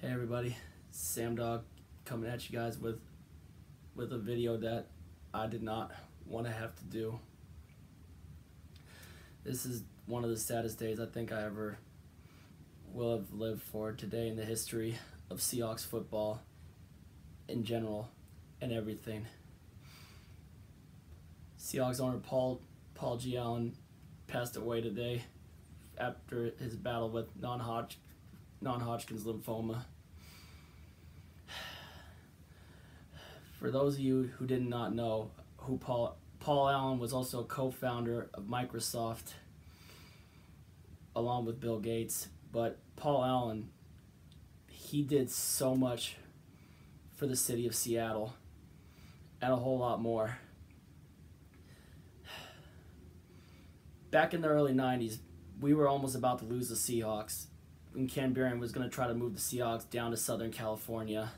Hey everybody, Sam Dog coming at you guys with a video that I did not want to have to do. This is one of the saddest days I think I ever will have lived for today in the history of Seahawks football in general and everything. Seahawks owner Paul G. Allen passed away today after his battle with non-Hodgkin's lymphoma. For those of you who did not know who Paul Allen was, also a co-founder of Microsoft along with Bill Gates. But Paul Allen, he did so much for the city of Seattle and a whole lot more. Back in the early 90s, we were almost about to lose the Seahawks. And Ken Berry was going to try to move the Seahawks down to Southern California.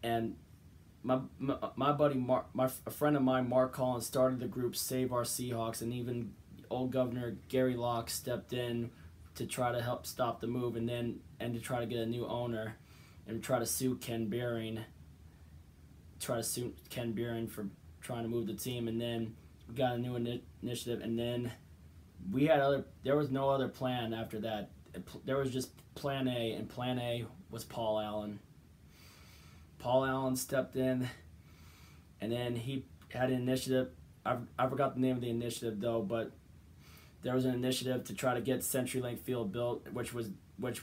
And my buddy, a friend of mine, Mark Collins, started the group Save Our Seahawks, and even old Governor Gary Locke stepped in to try to help stop the move, and to try to get a new owner and try to sue Ken Berry for trying to move the team. And then we got a new initiative, and then there was no other plan after that. There was just plan A, and plan A was Paul Allen. Paul Allen stepped in, and then he had an initiative. I forgot the name of the initiative though, but there was an initiative to try to get CenturyLink Field built, which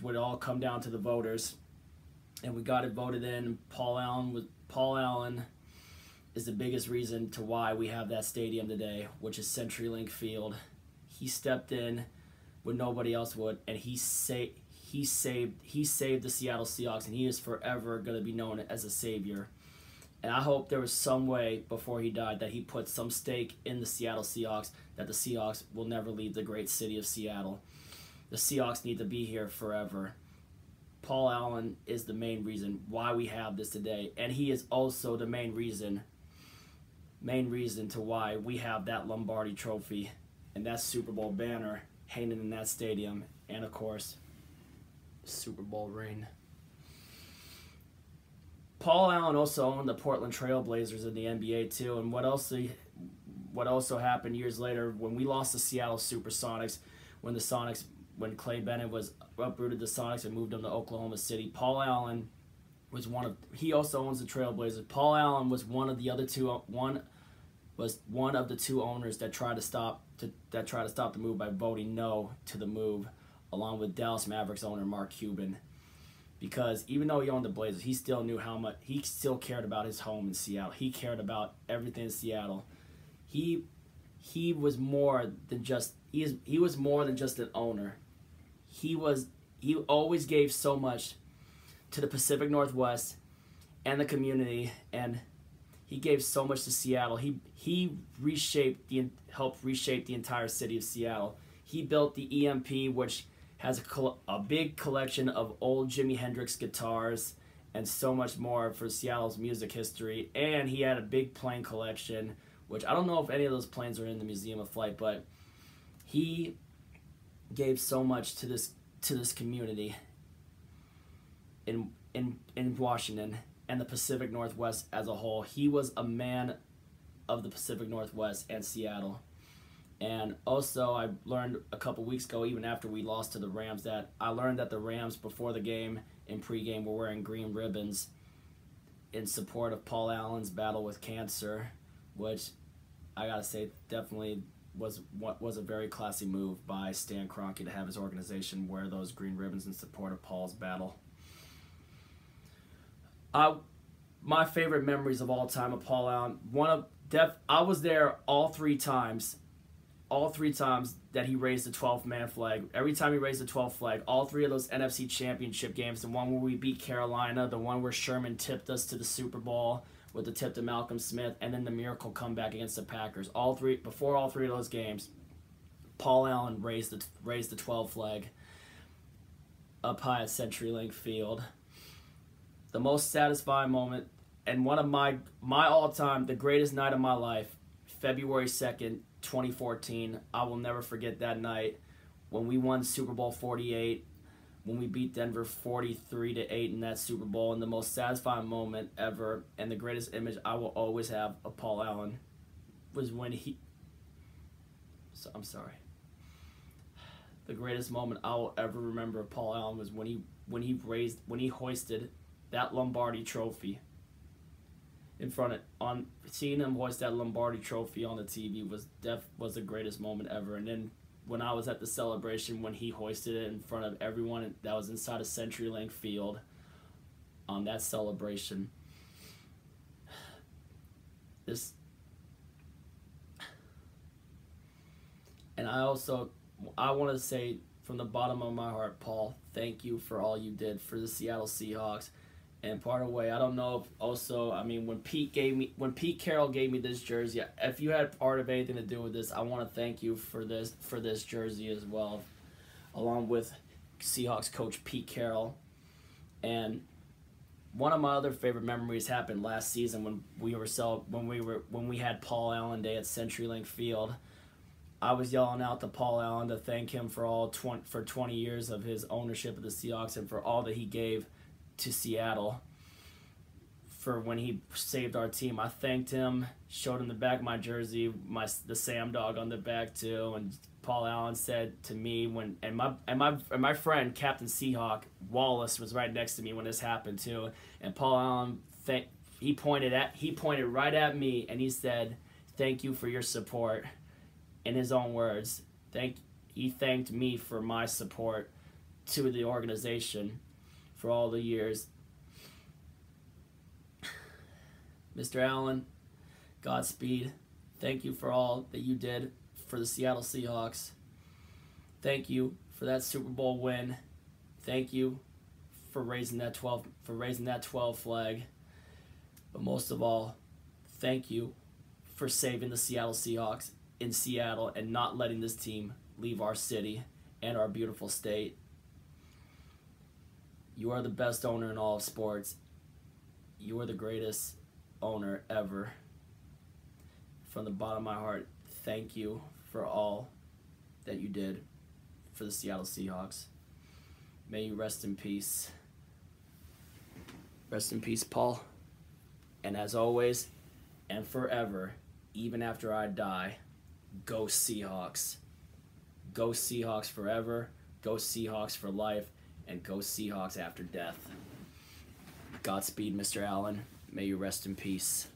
would all come down to the voters, and we got it voted in. Paul Allen is the biggest reason to why we have that stadium today, which is CenturyLink Field. He stepped in when nobody else would, and he saved the Seattle Seahawks, and he is forever going to be known as a savior. And I hope there was some way before he died that he put some stake in the Seattle Seahawks, that the Seahawks will never leave the great city of Seattle. The Seahawks need to be here forever. Paul Allen is the main reason why we have this today, and he is also the main reason to why we have that Lombardi trophy and that Super Bowl banner hanging in that stadium, and of course, Super Bowl ring. Paul Allen also owned the Portland Trail Blazers in the NBA too, and what also happened years later when we lost the Seattle Supersonics, when Clay Bennett uprooted the Sonics and moved them to Oklahoma City. Paul Allen was he also owns the Trail Blazers. Paul Allen was one of the two owners that tried to stop the move by voting no to the move, along with Dallas Mavericks owner Mark Cuban. Because even though he owned the Blazers, he still knew how much he still cared about his home in Seattle. He cared about everything in Seattle. He was more than just an owner. He always gave so much to the Pacific Northwest and the community, and he gave so much to Seattle. He helped reshape the entire city of Seattle. He built the EMP, which has a big collection of old Jimi Hendrix guitars and so much more for Seattle's music history. And he had a big plane collection, which I don't know if any of those planes are in the Museum of Flight, but he gave so much to this community in Washington and the Pacific Northwest as a whole. He was a man of the Pacific Northwest and Seattle. And also, I learned a couple weeks ago, even after we lost to the Rams, that the Rams before the game and pregame were wearing green ribbons in support of Paul Allen's battle with cancer, which I gotta say definitely was a very classy move by Stan Kroenke to have his organization wear those green ribbons in support of Paul's battle. My favorite memories of all time of Paul Allen, I was there all three times that he raised the 12th man flag. Every time he raised the 12th flag, all three of those NFC Championship games, the one where we beat Carolina, the one where Sherman tipped us to the Super Bowl with the tip to Malcolm Smith, and then the miracle comeback against the Packers. Before all three of those games, Paul Allen raised the 12th flag up high at CenturyLink Field. The most satisfying moment, and one of my all-time, the greatest night of my life, February 2nd, 2014. I will never forget that night when we won Super Bowl 48 when we beat Denver 43-8 in that Super Bowl, and the most satisfying moment ever, and the greatest image I will always have of Paul Allen was when he. So, I'm sorry. The greatest moment I will ever remember of Paul Allen was when he hoisted that Lombardi trophy in front of seeing him hoist that Lombardi trophy on the TV was the greatest moment ever. And then when I was at the celebration when he hoisted it in front of everyone that was inside of CenturyLink Field on that celebration, and I want to say from the bottom of my heart, Paul, thank you for all you did for the Seattle Seahawks. And part of the way, I don't know if also, I mean, when Pete Carroll gave me this jersey, if you had part of anything to do with this, I want to thank you for this jersey as well, along with Seahawks coach Pete Carroll. And one of my other favorite memories happened last season when we had Paul Allen Day at CenturyLink Field. I was yelling out to Paul Allen to thank him for 20 years of his ownership of the Seahawks and for all that he gave to Seattle for when he saved our team. I thanked him, showed him the back of my jersey, the Sam dog on the back too, and Paul Allen said to me my friend Captain Seahawk Wallace was right next to me when this happened too, and Paul Allen he pointed right at me and he said, "Thank you for your support." In his own words, he thanked me for my support to the organization for all the years. Mr. Allen, Godspeed. Thank you for all that you did for the Seattle Seahawks. Thank you for that Super Bowl win. Thank you for raising that 12 flag. But most of all, thank you for saving the Seattle Seahawks in Seattle and not letting this team leave our city and our beautiful state. You are the best owner in all of sports. You are the greatest owner ever. From the bottom of my heart, thank you for all that you did for the Seattle Seahawks. May you rest in peace. Rest in peace, Paul. And as always, and forever, even after I die, go Seahawks. Go Seahawks forever. Go Seahawks for life. And go Seahawks after death. Godspeed, Mr. Allen. May you rest in peace.